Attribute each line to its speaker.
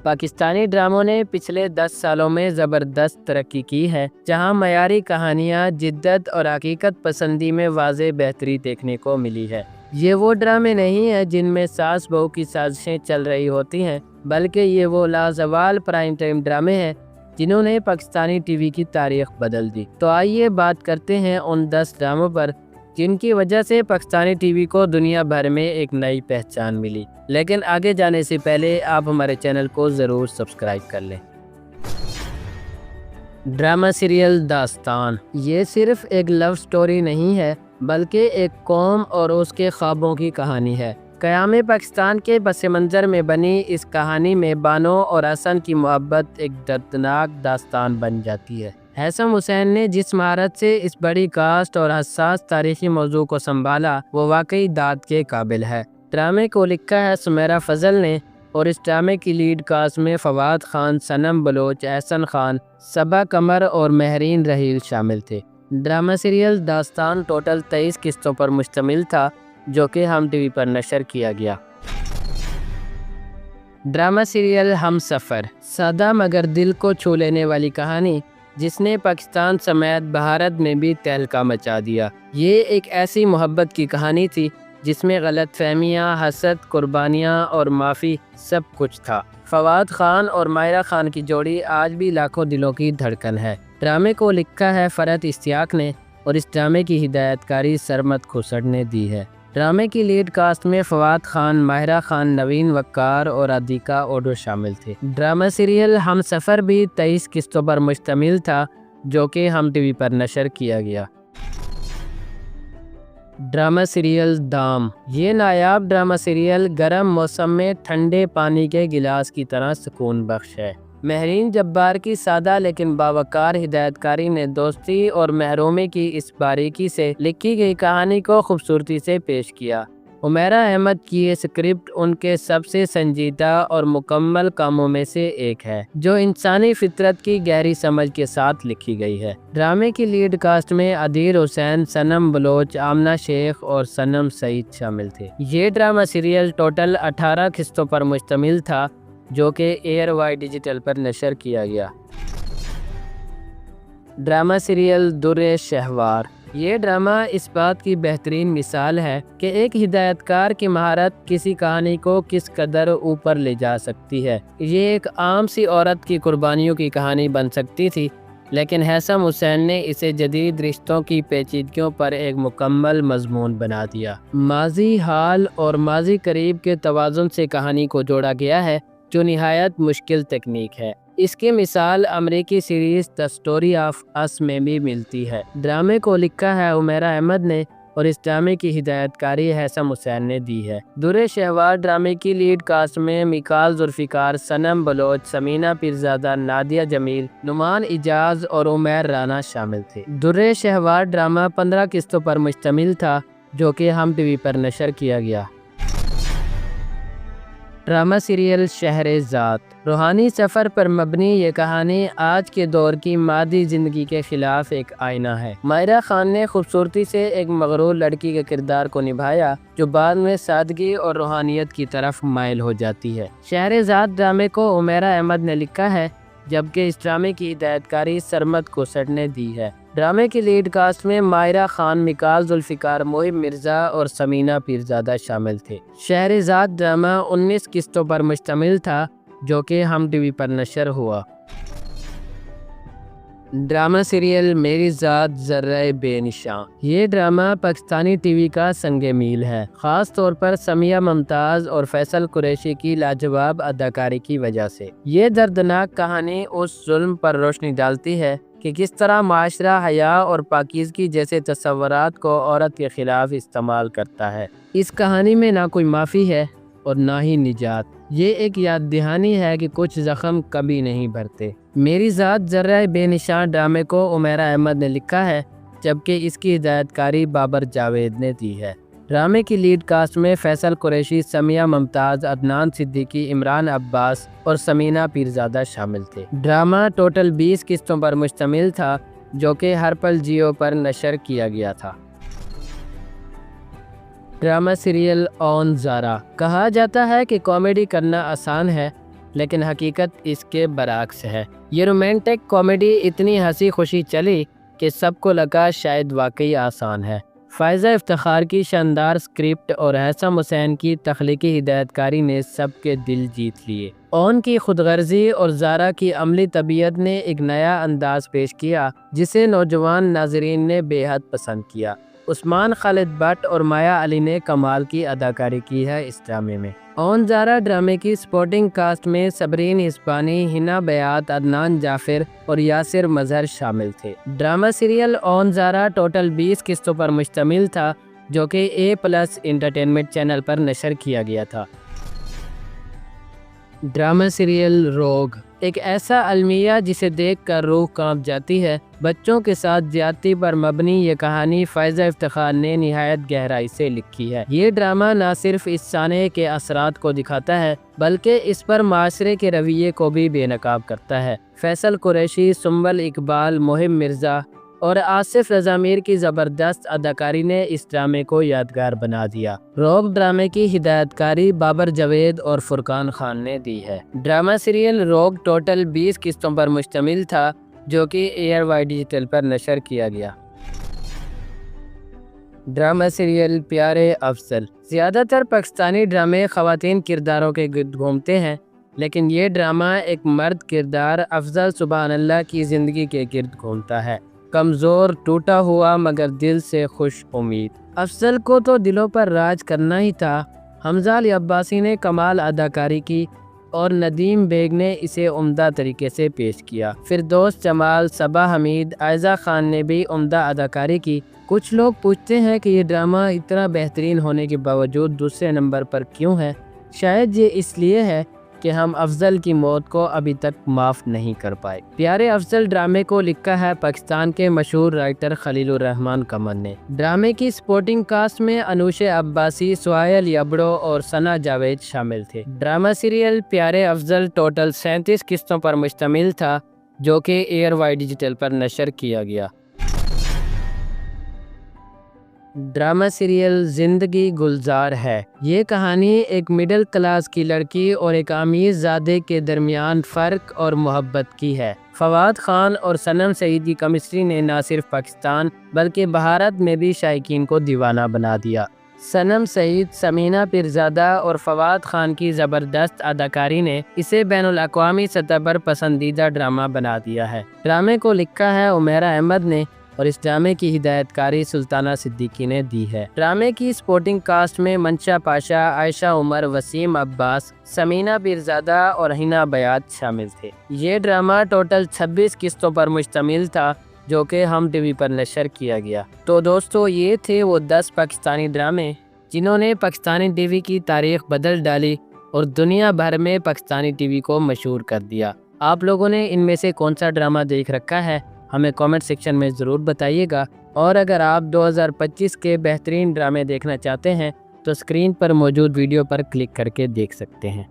Speaker 1: پاکستانی ڈراموں نے پچھلے 10 سالوں میں زبردست ترقی کی ہے، جہاں معیاری کہانیاں، جدت اور حقیقت پسندی میں واضح بہتری دیکھنے کو ملی ہے۔ یہ وہ ڈرامے نہیں ہیں جن میں ساس بہو کی سازشیں چل رہی ہوتی ہیں، بلکہ یہ وہ لازوال پرائم ٹائم ڈرامے ہیں جنہوں نے پاکستانی ٹی وی کی تاریخ بدل دی۔ تو آئیے بات کرتے ہیں ان 10 ڈراموں پر جن کی وجہ سے پاکستانی ٹی وی کو دنیا بھر میں ایک نئی پہچان ملی۔ لیکن آگے جانے سے پہلے آپ ہمارے چینل کو ضرور سبسکرائب کر لیں۔ ڈرامہ سیریل داستان یہ صرف ایک لو سٹوری نہیں ہے، بلکہ ایک قوم اور اس کے خوابوں کی کہانی ہے۔ قیام پاکستان کے پس منظر میں بنی اس کہانی میں بانو اور حسن کی محبت ایک دردناک داستان بن جاتی ہے۔ ہیثم حسین نے جس مہارت سے اس بڑی کاسٹ اور حساس تاریخی موضوع کو سنبھالا، وہ واقعی داد کے قابل ہے۔ ڈرامے کو لکھا ہے سمیرہ فضل نے، اور اس ڈرامے کی لیڈ کاسٹ میں فواد خان، صنم بلوچ، احسن خان، صبا قمر اور مہرین رحیل شامل تھے۔ ڈرامہ سیریل داستان ٹوٹل 23 قسطوں پر مشتمل تھا، جو کہ ہم ٹی وی پر نشر کیا گیا۔ ڈرامہ سیریل ہم سفر سادہ مگر دل کو چھو لینے والی کہانی جس نے پاکستان سمیت بھارت میں بھی تہلکہ مچا دیا۔ یہ ایک ایسی محبت کی کہانی تھی جس میں غلط فہمیاں، حسد، قربانیاں اور معافی سب کچھ تھا۔ فواد خان اور ماہرہ خان کی جوڑی آج بھی لاکھوں دلوں کی دھڑکن ہے۔ ڈرامے کو لکھا ہے فرحت اشتیاق نے، اور اس ڈرامے کی ہدایت کاری سرمد کھسڑ نے دی ہے۔ ڈرامے کی لیڈ کاسٹ میں فواد خان، ماہرہ خان، نوین وقار اور ادیکا اوڈو شامل تھے۔ ڈرامہ سیریل ہم سفر بھی 23 قسطوں پر مشتمل تھا، جو کہ ہم ٹی وی پر نشر کیا گیا۔ ڈرامہ سیریل دام یہ نایاب ڈرامہ سیریل گرم موسم میں ٹھنڈے پانی کے گلاس کی طرح سکون بخش ہے۔ مہرین جبار کی سادہ لیکن باوقار ہدایت کاری نے دوستی اور محرومی کی اس باریکی سے لکھی گئی کہانی کو خوبصورتی سے پیش کیا۔ عمیرہ احمد کی یہ سکرپٹ ان کے سب سے سنجیدہ اور مکمل کاموں میں سے ایک ہے، جو انسانی فطرت کی گہری سمجھ کے ساتھ لکھی گئی ہے۔ ڈرامے کی لیڈ کاسٹ میں عدیر حسین، صنم بلوچ، آمنہ شیخ اور صنم سعید شامل تھے۔ یہ ڈرامہ سیریل ٹوٹل 18 قسطوں پر مشتمل تھا، جو کہ ایئر وائی ڈیجیٹل پر نشر کیا گیا۔ ڈرامہ سیریل در شہوار یہ ڈرامہ اس بات کی بہترین مثال ہے کہ ایک ہدایت کار کی مہارت کسی کہانی کو کس قدر اوپر لے جا سکتی ہے۔ یہ ایک عام سی عورت کی قربانیوں کی کہانی بن سکتی تھی، لیکن ہیثم حسین نے اسے جدید رشتوں کی پیچیدگیوں پر ایک مکمل مضمون بنا دیا۔ ماضی، حال اور ماضی قریب کے توازن سے کہانی کو جوڑا گیا ہے، جو نہایت مشکل تکنیک ہے۔ اس کی مثال امریکی سیریز دی اسٹوری آف اس میں بھی ملتی ہے۔ ڈرامے کو لکھا ہے عمیرہ احمد نے، اور اس ڈرامے کی ہدایت کاری ہیثم حسین نے دی ہے۔ در شہوار ڈرامے کی لیڈ کاسٹ میں میکال ذوالفقار، صنم بلوچ، سمینہ پیرزادہ، نادیہ جمیل، نعمان اجاز اور عمیر رانا شامل تھے۔ در شہوار ڈرامہ 15 قسطوں پر مشتمل تھا، جو کہ ہم ٹی وی پر نشر کیا گیا۔ ڈرامہ سیریل شہرزاد روحانی سفر پر مبنی یہ کہانی آج کے دور کی مادی زندگی کے خلاف ایک آئینہ ہے۔ ماہرہ خان نے خوبصورتی سے ایک مغرور لڑکی کے کردار کو نبھایا، جو بعد میں سادگی اور روحانیت کی طرف مائل ہو جاتی ہے۔ شہرزاد ڈرامے کو عمیرہ احمد نے لکھا ہے، جبکہ اس ڈرامے کی ہدایت کاری سرمد کھسڑ نے دی ہے۔ ڈرامے کی لیڈ کاسٹ میں ماہرہ خان، میکال ذوالفقار، محب مرزا اور سمینہ پیرزادہ شامل تھے۔ شہرزاد ڈرامہ 19 قسطوں پر مشتمل تھا، جو کہ ہم ٹی وی پر نشر ہوا۔ ڈرامہ سیریل میری ذات ذرہ بے نشاں یہ ڈرامہ پاکستانی ٹی وی کا سنگ میل ہے، خاص طور پر سمیہ ممتاز اور فیصل قریشی کی لاجواب اداکاری کی وجہ سے۔ یہ دردناک کہانی اس ظلم پر روشنی ڈالتی ہے کہ کس طرح معاشرہ حیا اور پاکیزگی جیسے تصورات کو عورت کے خلاف استعمال کرتا ہے۔ اس کہانی میں نہ کوئی معافی ہے اور نہ ہی نجات۔ یہ ایک یاد دہانی ہے کہ کچھ زخم کبھی نہیں بھرتے۔ میری ذات ذرہ بے نشاں ڈرامے کو عمیرہ احمد نے لکھا ہے، جبکہ اس کی ہدایت کاری بابر جاوید نے دی ہے۔ ڈرامے کی لیڈ کاسٹ میں فیصل قریشی، سمیہ ممتاز، عدنان صدیقی، عمران عباس اور سمینہ پیرزادہ شامل تھے۔ ڈرامہ ٹوٹل 20 قسطوں پر مشتمل تھا، جو کہ ہر پل جیو پر نشر کیا گیا تھا۔ ڈرامہ سیریل اون زارا کہا جاتا ہے کہ کامیڈی کرنا آسان ہے، لیکن حقیقت اس کے برعکس ہے۔ یہ رومانٹک کامیڈی اتنی ہنسی خوشی چلی کہ سب کو لگا شاید واقعی آسان ہے۔ فائزہ افتخار کی شاندار اسکرپٹ اور حسام حسین کی تخلیقی ہدایت کاری نے سب کے دل جیت لیے۔ اون کی خود غرضی اور زارا کی عملی طبیعت نے ایک نیا انداز پیش کیا جسے نوجوان ناظرین نے بے حد پسند کیا۔ عثمان خالد بٹ اور مایا علی نے کمال کی اداکاری کی ہے اس ڈرامے میں۔ اون زارا ڈرامے کی سپورٹنگ کاسٹ میں صبرین ہسپانی، ہنا بیات، عدنان جعفر اور یاسر مظہر شامل تھے۔ ڈرامہ سیریل اون زارا ٹوٹل 20 قسطوں پر مشتمل تھا جو کہ A+ انٹرٹینمنٹ چینل پر نشر کیا گیا تھا۔ ڈرامہ سیریل روگ ایک ایسا المیہ جسے دیکھ کر روح کانپ جاتی ہے۔ بچوں کے ساتھ زیادتی پر مبنی یہ کہانی فائزہ افتخار نے نہایت گہرائی سے لکھی ہے۔ یہ ڈرامہ نہ صرف اس سانحے کے اثرات کو دکھاتا ہے بلکہ اس پر معاشرے کے رویے کو بھی بے نقاب کرتا ہے۔ فیصل قریشی، سنبل اقبال، مہم مرزا اور آصف رضا میر کی زبردست اداکاری نے اس ڈرامے کو یادگار بنا دیا۔ روگ ڈرامے کی ہدایت کاری بابر جاوید اور فرقان خان نے دی ہے۔ ڈرامہ سیریل روگ ٹوٹل 20 قسطوں پر مشتمل تھا جو کہ ایئر وائی ڈیجیٹل پر نشر کیا گیا۔ ڈرامہ سیریل پیارے افضل زیادہ تر پاکستانی ڈرامے خواتین کرداروں کے گرد گھومتے ہیں، لیکن یہ ڈرامہ ایک مرد کردار افضل سبحان اللہ کی زندگی کے گرد گھومتا ہے۔ کمزور، ٹوٹا ہوا مگر دل سے خوش امید۔ افضل کو تو دلوں پر راج کرنا ہی تھا۔ حمزہ علی عباسی نے کمال اداکاری کی اور ندیم بیگ نے اسے عمدہ طریقے سے پیش کیا۔ فردوس جمال، صبا حمید، عائزہ خان نے بھی عمدہ اداکاری کی۔ کچھ لوگ پوچھتے ہیں کہ یہ ڈرامہ اتنا بہترین ہونے کے باوجود دوسرے نمبر پر کیوں ہے؟ شاید یہ اس لیے ہے کہ ہم افضل کی موت کو ابھی تک معاف نہیں کر پائے۔ پیارے افضل ڈرامے کو لکھا ہے پاکستان کے مشہور رائٹر خلیل الرحمن قمر نے۔ ڈرامے کی سپورٹنگ کاسٹ میں انوش عباسی، سہیل یبڑو اور ثنا جاوید شامل تھے۔ ڈرامہ سیریل پیارے افضل ٹوٹل 37 قسطوں پر مشتمل تھا جو کہ ایئر وائی ڈیجیٹل پر نشر کیا گیا۔ ڈرامہ سیریل زندگی گلزار ہے۔ یہ کہانی ایک مڈل کلاس کی لڑکی اور ایک امیر زادے کے درمیان فرق اور محبت کی ہے۔ فواد خان اور صنم سعید کی کیمسٹری نے نہ صرف پاکستان بلکہ بھارت میں بھی شائقین کو دیوانہ بنا دیا۔ صنم سعید، سمینہ پیرزادہ اور فواد خان کی زبردست اداکاری نے اسے بین الاقوامی سطح پر پسندیدہ ڈرامہ بنا دیا ہے۔ ڈرامے کو لکھا ہے عمیرہ احمد نے اور اس ڈرامے کی ہدایت کاری سلطانہ صدیقی نے دی ہے۔ ڈرامے کی سپورٹنگ کاسٹ میں منشا پاشا، عائشہ عمر، وسیم عباس، سمینہ پیرزادہ اور ہنا بیات شامل تھے۔ یہ ڈرامہ ٹوٹل 26 قسطوں پر مشتمل تھا جو کہ ہم ٹی وی پر نشر کیا گیا۔ تو دوستو یہ تھے وہ 10 پاکستانی ڈرامے جنہوں نے پاکستانی ٹی وی کی تاریخ بدل ڈالی اور دنیا بھر میں پاکستانی ٹی وی کو مشہور کر دیا۔ آپ لوگوں نے ان میں سے کون سا ڈرامہ دیکھ رکھا ہے ہمیں کامنٹ سیکشن میں ضرور بتائیے گا، اور اگر آپ 2025 کے بہترین ڈرامے دیکھنا چاہتے ہیں تو اسکرین پر موجود ویڈیو پر کلک کر کے دیکھ سکتے ہیں۔